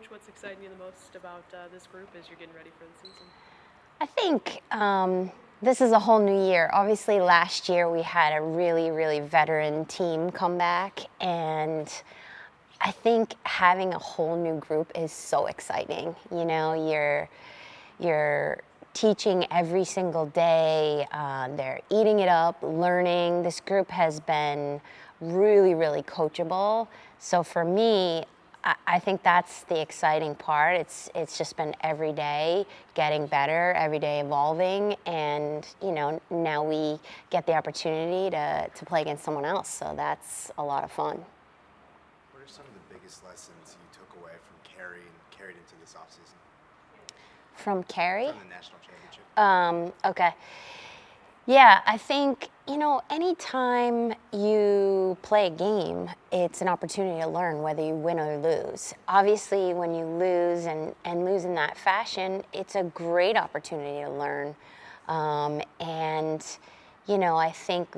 Coach, what's exciting you the most about this group as you're getting ready for the season? I think this is a whole new year. Obviously, last year we had a really, really veteran team come back, and I think having a whole new group is so exciting. You know, you're teaching every single day. They're eating it up, learning. This group has been really, really coachable. So for me, I think that's the exciting part. It's just been every day getting better, every day evolving, and now we get the opportunity to play against someone else. So that's a lot of fun. What are some of the biggest lessons you took away from Carey and carried into this offseason? From Carey? From the national championship. Okay. Yeah, I think, anytime you play a game, it's an opportunity to learn whether you win or lose. Obviously, when you lose and lose in that fashion, it's a great opportunity to learn. I think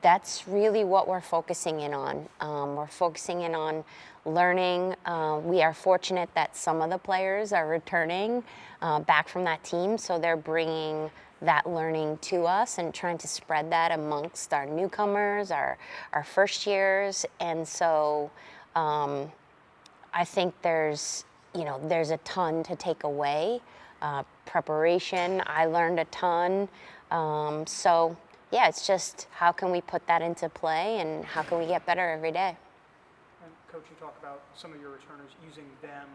that's really what we're focusing in on. We're focusing in on learning. We are fortunate that some of the players are returning back from that team, so they're bringing that learning to us and trying to spread that amongst our newcomers, our first years. And so I think there's a ton to take away. Preparation, I learned a ton. So yeah, it's just how can we put that into play and how can we get better every day. And Coach, you talk about some of your returners using them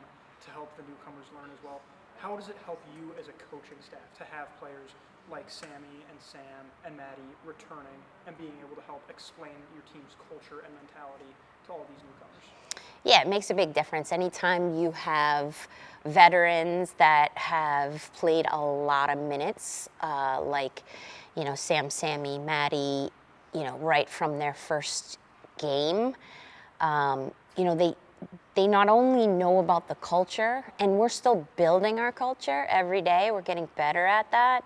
to help the newcomers learn as well. How does it help you as a coaching staff to have players like Sammy and Sam and Maddie returning and being able to help explain your team's culture and mentality to all these newcomers? Yeah, it makes a big difference. Anytime you have veterans that have played a lot of minutes, like, Sam, Sammy, Maddie, right from their first game, they not only know about the culture, and we're still building our culture every day, we're getting better at that,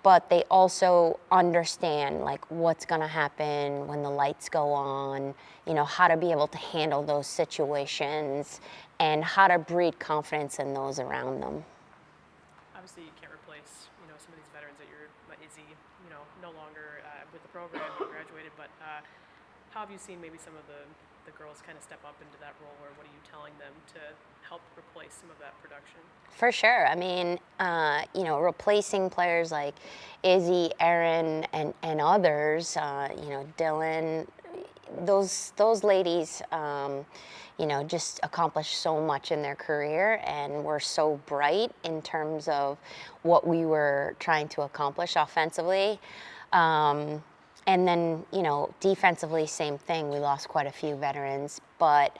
but they also understand what's going to happen when the lights go on, how to be able to handle those situations and how to breed confidence in those around them. Obviously, you can't replace some of these veterans that you're Izzy, no longer with the program, you graduated. But how have you seen maybe some of the girls kind of step up into that role, or what are you telling them to help replace some of that production? For sure. I mean, replacing players like Izzy, Erin, and others, Dylan, those ladies, just accomplished so much in their career and were so bright in terms of what we were trying to accomplish offensively. And then, defensively, same thing. We lost quite a few veterans, but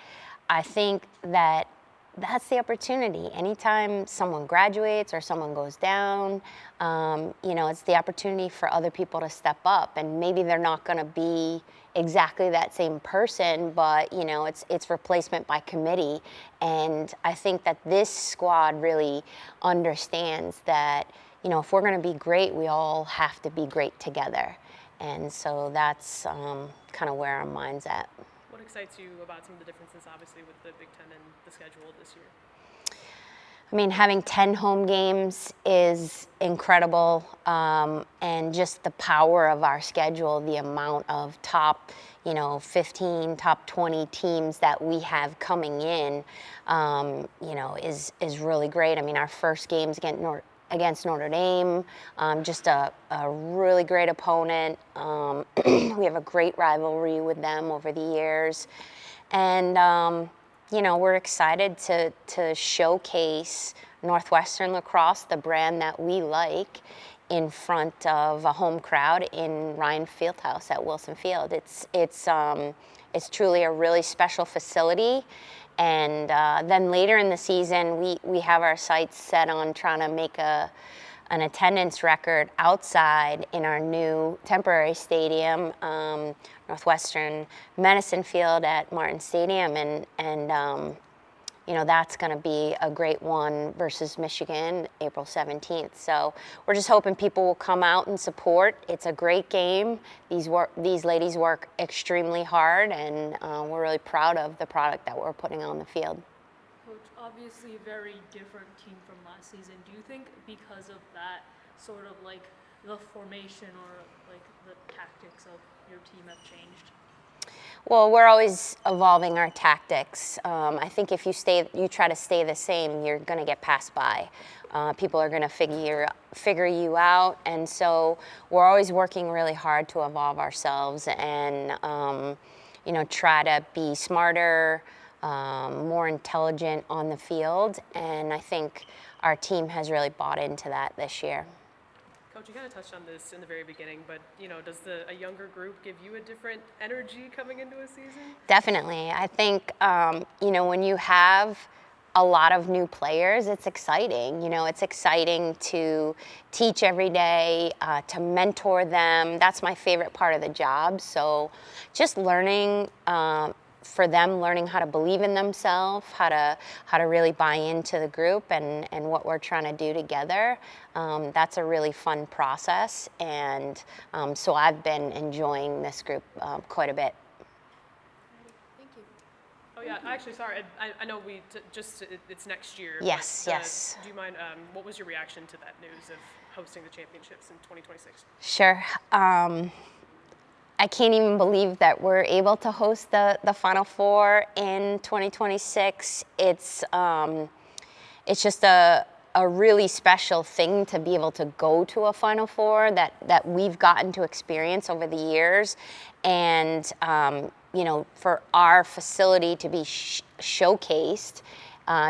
I think that's the opportunity. Anytime someone graduates or someone goes down, it's the opportunity for other people to step up. And maybe they're not going to be exactly that same person, but it's replacement by committee. And I think that this squad really understands that if we're going to be great, we all have to be great together. And so that's kind of where our mind's at. What excites you about some of the differences, obviously, with the Big Ten and the schedule this year? I mean, having 10 home games is incredible, and just the power of our schedule, the amount of top, 15, top 20 teams that we have coming in, is really great. I mean, our first game's against Notre Dame, just a really great opponent. We have a great rivalry with them over the years. And, we're excited to showcase Northwestern Lacrosse, the brand that we like, in front of a home crowd in Ryan Fieldhouse at Wilson Field. It's truly a really special facility. And then later in the season, we have our sights set on trying to make an attendance record outside in our new temporary stadium, Northwestern Madison Field at Martin Stadium, and that's going to be a great one versus Michigan, April 17th. So we're just hoping people will come out and support. It's a great game. These ladies work extremely hard, and we're really proud of the product that we're putting on the field. Coach, obviously a very different team from last season. Do you think because of that, sort of like the formation or like the tactics of your team have changed? Well, we're always evolving our tactics. I think if you try to stay the same, you're going to get passed by. People are going to figure you out, and so we're always working really hard to evolve ourselves and try to be smarter, more intelligent on the field. And I think our team has really bought into that this year. Coach, you kind of touched on this in the very beginning, but does a younger group give you a different energy coming into a season? Definitely. I think, when you have a lot of new players, it's exciting. It's exciting to teach every day, to mentor them. That's my favorite part of the job. So just learning for them, learning how to believe in themselves, how to really buy into the group and what we're trying to do together. That's a really fun process, and so I've been enjoying this group quite a bit. Thank you. Oh yeah, actually, sorry. I know it's next year. Yes, but, yes. Do you mind? What was your reaction to that news of hosting the championships in 2026? Sure. I can't even believe that we're able to host the Final Four in 2026. It's just a really special thing to be able to go to a Final Four that we've gotten to experience over the years, and for our facility to be showcased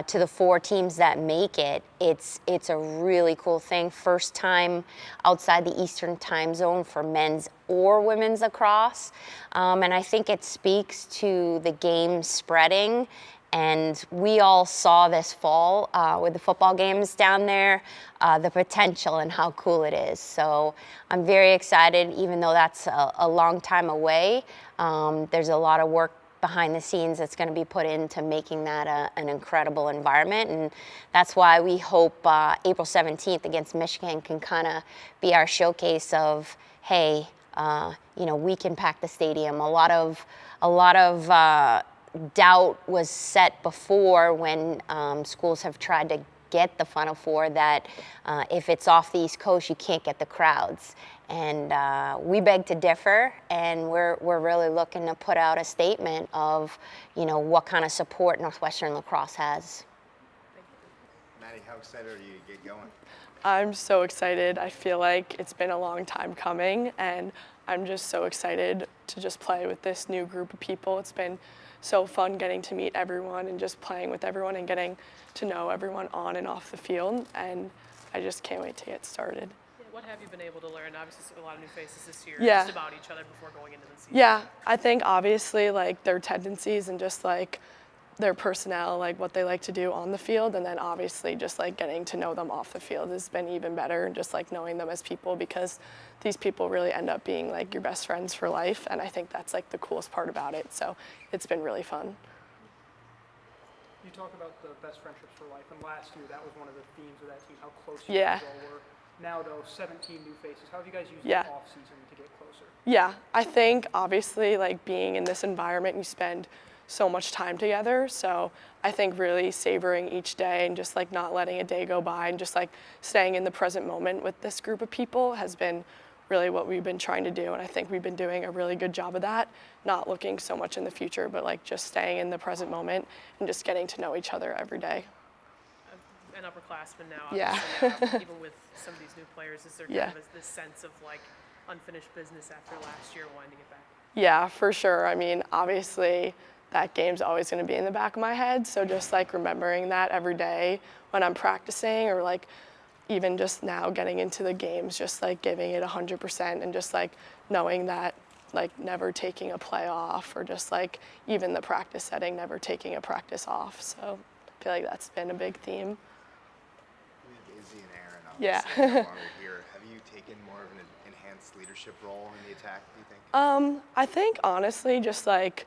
to the 4 teams that make it, it's a really cool thing. First time outside the Eastern time zone for men's or women's lacrosse. And I think it speaks to the game spreading. And we all saw this fall with the football games down there, the potential and how cool it is. So I'm very excited, even though that's a long time away. There's a lot of work behind the scenes that's going to be put into making that an incredible environment, and that's why we hope April 17th against Michigan can kind of be our showcase of, hey, we can pack the stadium. A lot of doubt was set before when schools have tried to get the Final Four that if it's off the East Coast, you can't get the crowds. And we beg to differ, and we're really looking to put out a statement of, what kind of support Northwestern Lacrosse has. Maddie, how excited are you to get going? I'm so excited. I feel like it's been a long time coming, and I'm just so excited to just play with this new group of people. It's been so fun getting to meet everyone and just playing with everyone and getting to know everyone on and off the field, and I just can't wait to get started. What have you been able to learn? Obviously, a lot of new faces this year. Yeah. Just about each other before going into the season. Yeah, I think obviously like their tendencies and just like their personnel, like what they like to do on the field, and then obviously just like getting to know them off the field has been even better, and just like knowing them as people, because these people really end up being like your best friends for life, and I think that's like the coolest part about it. So it's been really fun. You talk about the best friendships for life, and last year that was one of the themes of that team, how close you Yeah. guys all were. Now though, 17 new faces. How have you guys used Yeah. the off season to get closer? Yeah, I think obviously like being in this environment, you spend so much time together. So I think really savoring each day and just like not letting a day go by and just like staying in the present moment with this group of people has been really what we've been trying to do. And I think we've been doing a really good job of that, not looking so much in the future, but like just staying in the present moment and just getting to know each other every day. An upperclassman now, Yeah. obviously, even with some of these new players, is there Yeah. kind of this sense of like unfinished business after last year wanting to get back? Yeah, for sure. I mean, obviously that game's always going to be in the back of my head. So just like remembering that every day when I'm practicing, or like even just now getting into the games, just like giving it 100% and just like knowing that like never taking a play off, or just like even the practice setting, never taking a practice off. So I feel like that's been a big theme. With Izzy and Aaron, Yeah. obviously, no longer here. Have you taken more of an enhanced leadership role in the attack, do you think? I think honestly, just like,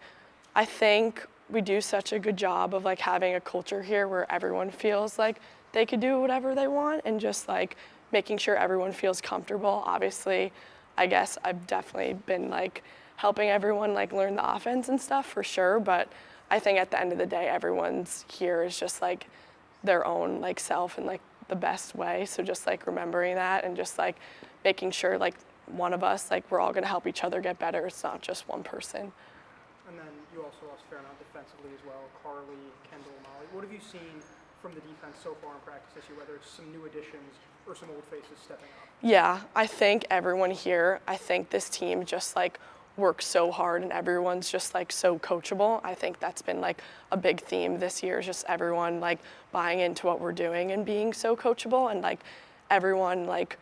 I think we do such a good job of like having a culture here where everyone feels like they could do whatever they want, and just like making sure everyone feels comfortable. Obviously, I guess I've definitely been like helping everyone like learn the offense and stuff for sure, but I think at the end of the day, everyone's here is just like their own like self in like the best way. So just like remembering that and just like making sure like one of us, like we're all going to help each other get better. It's not just one person. And then you also lost a fair amount defensively as well. Carly, Kendall, Molly. What have you seen from the defense so far in practice this year, whether it's some new additions or some old faces stepping up? Yeah, I think everyone here, I think this team just like works so hard and everyone's just like so coachable. I think that's been like a big theme this year, is just everyone like buying into what we're doing and being so coachable, and like everyone like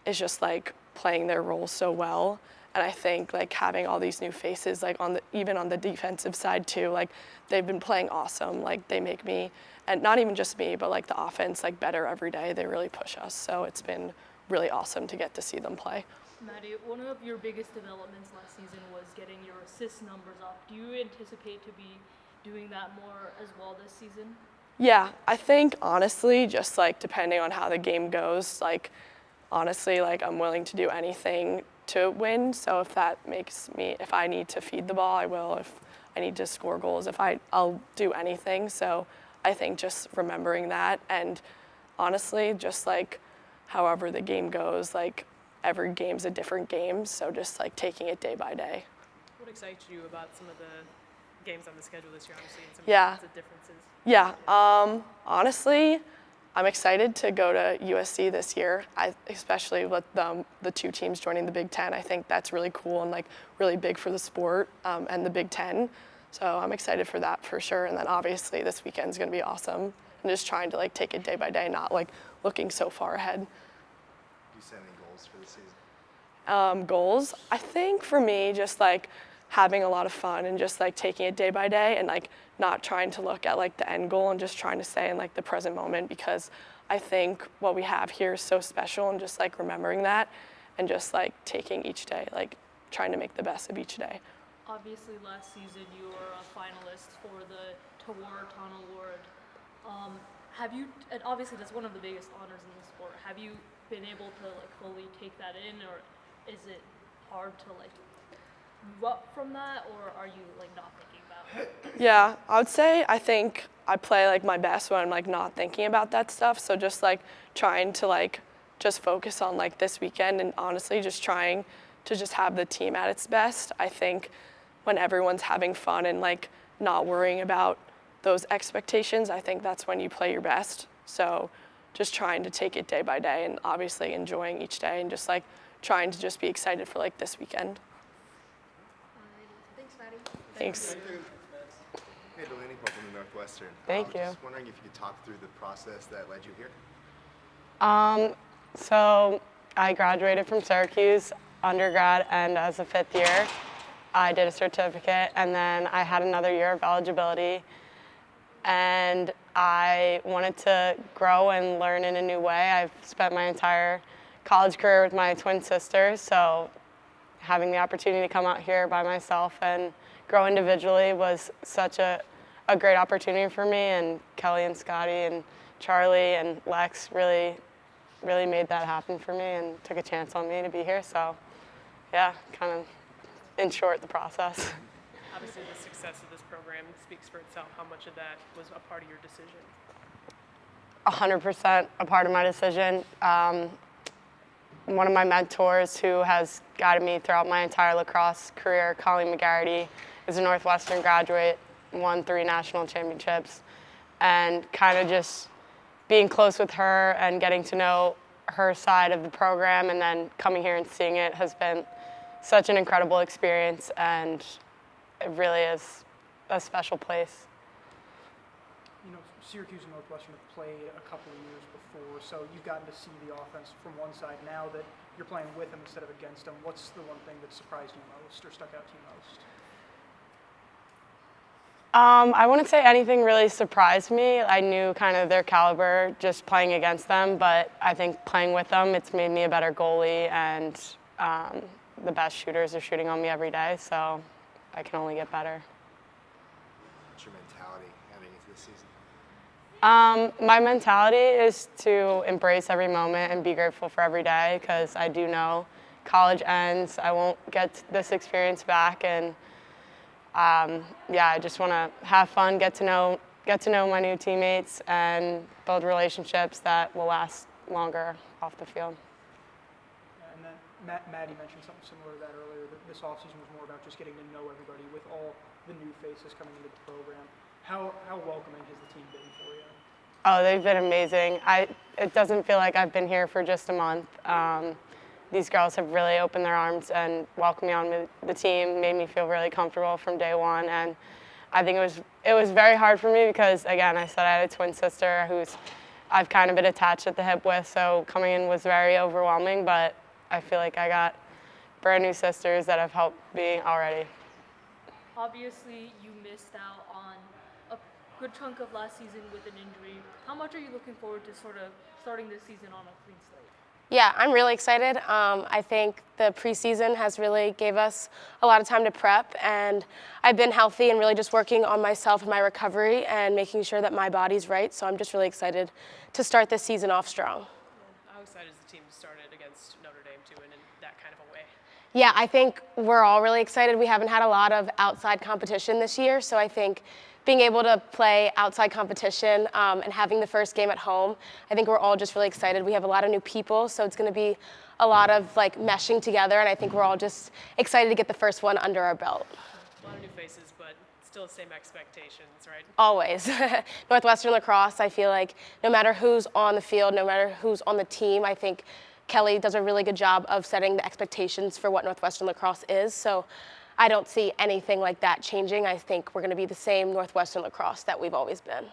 is just like playing their role so well. And I think like having all these new faces like even on the defensive side too, like they've been playing awesome. Like they make me, and not even just me, but like the offense like better every day. They really push us. So it's been really awesome to get to see them play. Maddie, one of your biggest developments last season was getting your assist numbers up. Do you anticipate to be doing that more as well this season? Yeah, I think honestly, just like depending on how the game goes, like honestly, like I'm willing to do anything to win. So if that makes me, if I need to feed the ball, I will. If I need to score goals, I'll do anything. So I think just remembering that, and honestly, just like however the game goes, like every game's a different game. So just like taking it day by day. What excites you about some of the games on the schedule this year, obviously, and some Yeah. of the differences? Yeah, honestly, I'm excited to go to USC this year, especially with the two teams joining the Big Ten. I think that's really cool and like really big for the sport and the Big Ten. So I'm excited for that for sure. And then obviously this weekend's gonna be awesome. And just trying to like take it day by day, not like looking so far ahead. Do you set any goals for the season? Goals, I think for me, just like having a lot of fun and just like taking it day by day, and like not trying to look at like the end goal and just trying to stay in like the present moment, because I think what we have here is so special, and just like remembering that and just like taking each day, like trying to make the best of each day. Obviously, last season you were a finalist for the Tawarton Award. Have you, and obviously that's one of the biggest honors in the sport, have you been able to like fully take that in, or is it hard to like move up from that, or are you like not thinking about it? Yeah, I would say I think I play like my best when I'm like not thinking about that stuff. So just like trying to like just focus on like this weekend, and honestly just trying to just have the team at its best. I think when everyone's having fun and like not worrying about those expectations, I think that's when you play your best. So just trying to take it day by day, and obviously enjoying each day, and just like trying to just be excited for like this weekend. Thanks, Maddie. Thanks. Hey, Delaney, welcome to Northwestern. Thank you. Just wondering if you could talk through the process that led you here. So I graduated from Syracuse undergrad, and as a fifth year, I did a certificate, and then I had another year of eligibility, and I wanted to grow and learn in a new way. I've spent my entire college career with my twin sisters, so having the opportunity to come out here by myself and grow individually was such a great opportunity for me, and Kelly and Scotty and Charlie and Lex really made that happen for me and took a chance on me to be here. So yeah, kind of in short, the process. Obviously, the success of this program speaks for itself. How much of that was a part of your decision? 100% a part of my decision. One of my mentors who has guided me throughout my entire lacrosse career, Colleen McGarity, is a Northwestern graduate, won 3 national championships, and kind of just being close with her and getting to know her side of the program, and then coming here and seeing it has been such an incredible experience, and it really is a special place. You know, Syracuse and Northwestern have played a couple of years before, so you've gotten to see the offense from one side. Now that you're playing with them instead of against them, what's the one thing that surprised you most or stuck out to you most? I wouldn't say anything really surprised me. I knew kind of their caliber just playing against them, but I think playing with them, it's made me a better goalie, and the best shooters are shooting on me every day, so I can only get better. What's your mentality heading into the season? My mentality is to embrace every moment and be grateful for every day, because I do know college ends. I won't get this experience back, and yeah, I just want to have fun, get to know get to know my new teammates and build relationships that will last longer off the field. And then Maddie mentioned something similar to that earlier, that this offseason was more about just getting to know everybody with all the new faces coming into the program. How welcoming has the team been for you? Oh, they've been amazing. It doesn't feel like I've been here for just a month. These girls have really opened their arms and welcomed me on the team, made me feel really comfortable from day one. And I think it was very hard for me because, again, I said I had a twin sister who's I've kind of been attached at the hip with, so coming in was very overwhelming, but I feel like I got brand new sisters that have helped me already. Obviously, you missed out on a good chunk of last season with an injury. How much are you looking forward to sort of starting this season on a clean slate? Yeah, I'm really excited. I think the preseason has really gave us a lot of time to prep, and I've been healthy and really just working on myself and my recovery and making sure that my body's right. So I'm just really excited to start this season off strong. How excited is the team started against Notre Dame too, and in that kind of a way? Yeah, I think we're all really excited. We haven't had a lot of outside competition this year, so I think being able to play outside competition and having the first game at home, I think we're all just really excited. We have a lot of new people, so it's going to be a lot of like meshing together, and I think we're all just excited to get the first one under our belt. A lot of new faces, but still the same expectations, right? Always. Northwestern Lacrosse, I feel like no matter who's on the field, no matter who's on the team, I think Kelly does a really good job of setting the expectations for what Northwestern Lacrosse is. So I don't see anything like that changing. I think we're going to be the same Northwestern Lacrosse that we've always been.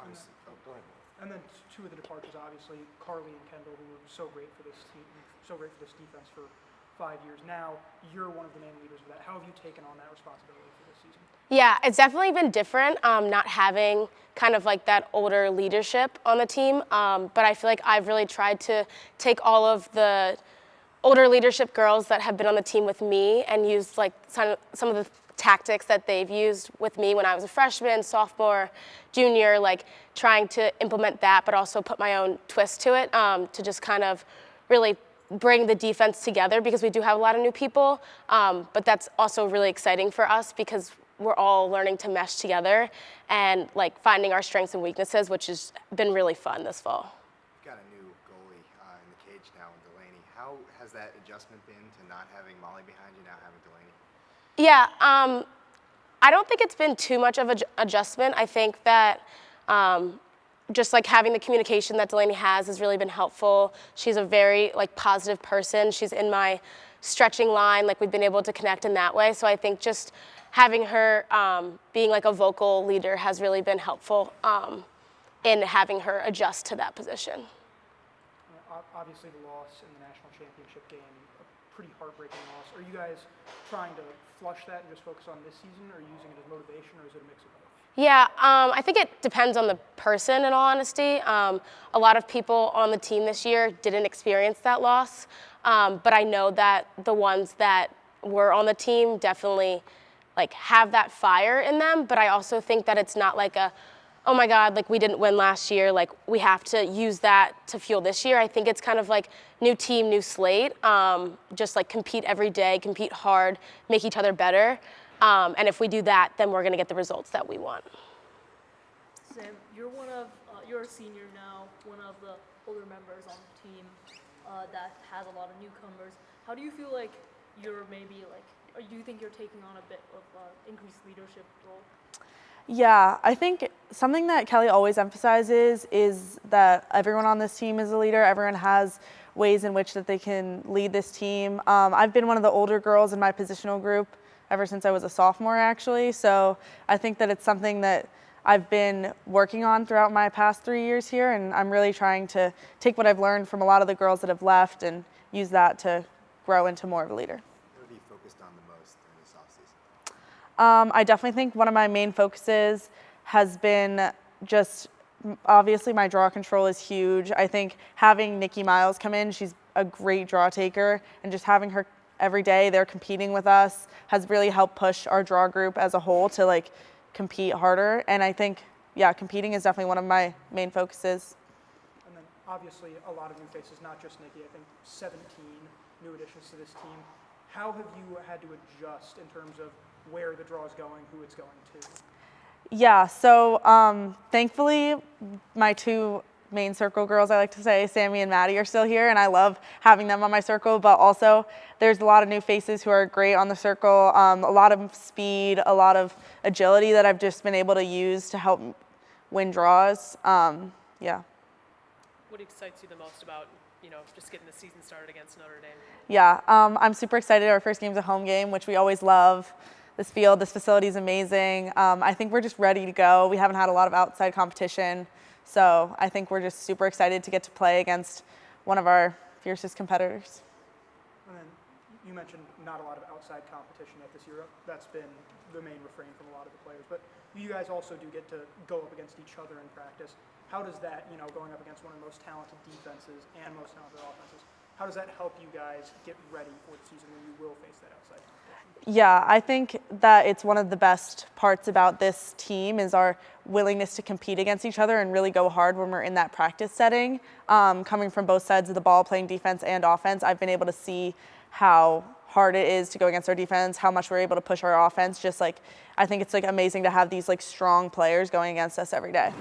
Honestly, go ahead. And then two of the departures, obviously, Carly and Kendall, who were so great for this team, so great for this defense for 5 years. Now you're one of the main leaders of that. How have you taken on that responsibility for this season? Yeah, it's definitely been different not having kind of like that older leadership on the team. But I feel like I've really tried to take all of the older leadership girls that have been on the team with me and used like some of the tactics that they've used with me when I was a freshman, sophomore, junior, like trying to implement that, but also put my own twist to it to just kind of really bring the defense together because we do have a lot of new people. But that's also really exciting for us because we're all learning to mesh together and like finding our strengths and weaknesses, which has been really fun this fall. You've got a new goalie in the cage now in Delaney. How has that adjustment been to not having Molly behind you, now having Delaney? Yeah, I don't think it's been too much of an adjustment. I think that just like having the communication that Delaney has really been helpful. She's a very like positive person. She's in my stretching line, like we've been able to connect in that way. So I think just having her being like a vocal leader has really been helpful in having her adjust to that position. Obviously, the loss in the national championship game, a pretty heartbreaking loss. Are you guys trying to flush that and just focus on this season, or using it as motivation, or is it a mix of both? Yeah, I think it depends on the person, in all honesty. A lot of people on the team this year didn't experience that loss, but I know that the ones that were on the team definitely like have that fire in them, but I also think that it's not like a, oh my God, like we didn't win last year, like we have to use that to fuel this year. I think it's kind of like new team, new slate, just like compete every day, compete hard, make each other better. And if we do that, then we're gonna get the results that we want. Sam, you're a senior now, one of the older members on the team that has a lot of newcomers. How do you feel like you're maybe like, or do you think you're taking on a bit of increased leadership role? Yeah, I think something that Kelly always emphasizes is that everyone on this team is a leader. Everyone has ways in which that they can lead this team. I've been one of the older girls in my positional group ever since I was a sophomore, actually. So I think that it's something that I've been working on throughout my past 3 years here, and I'm really trying to take what I've learned from a lot of the girls that have left and use that to grow into more of a leader. What have you focused on the most during this offseason? I definitely think one of my main focuses has been just, obviously my draw control is huge. I think having Nikki Miles come in, she's a great draw taker, and just having her every day, they're competing with us, has really helped push our draw group as a whole to like compete harder. And I think, yeah, competing is definitely one of my main focuses. And then obviously a lot of new faces, not just Nikki, I think 17 new additions to this team. How have you had to adjust in terms of where the draw is going, who it's going to? Yeah, so thankfully my two main circle girls, I like to say, Sammy and Maddie, are still here, and I love having them on my circle, but also there's a lot of new faces who are great on the circle, a lot of speed, a lot of agility that I've just been able to use to help win draws. Yeah. What excites you the most about, just getting the season started against Notre Dame? Yeah, I'm super excited. Our first game's a home game, which we always love. This field, this facility is amazing. I think we're just ready to go. We haven't had a lot of outside competition, so I think we're just super excited to get to play against one of our fiercest competitors. And then you mentioned not a lot of outside competition yet this year. That's been the main refrain from a lot of the players. But you guys also do get to go up against each other in practice. How does that, going up against one of the most talented defenses and most talented offenses, how does that help you guys get ready for the season when you will face that outside competition? Yeah, I think that it's one of the best parts about this team is our willingness to compete against each other and really go hard when we're in that practice setting. Coming from both sides of the ball, playing defense and offense, I've been able to see how hard it is to go against our defense, how much we're able to push our offense. I think it's amazing to have these strong players going against us every day.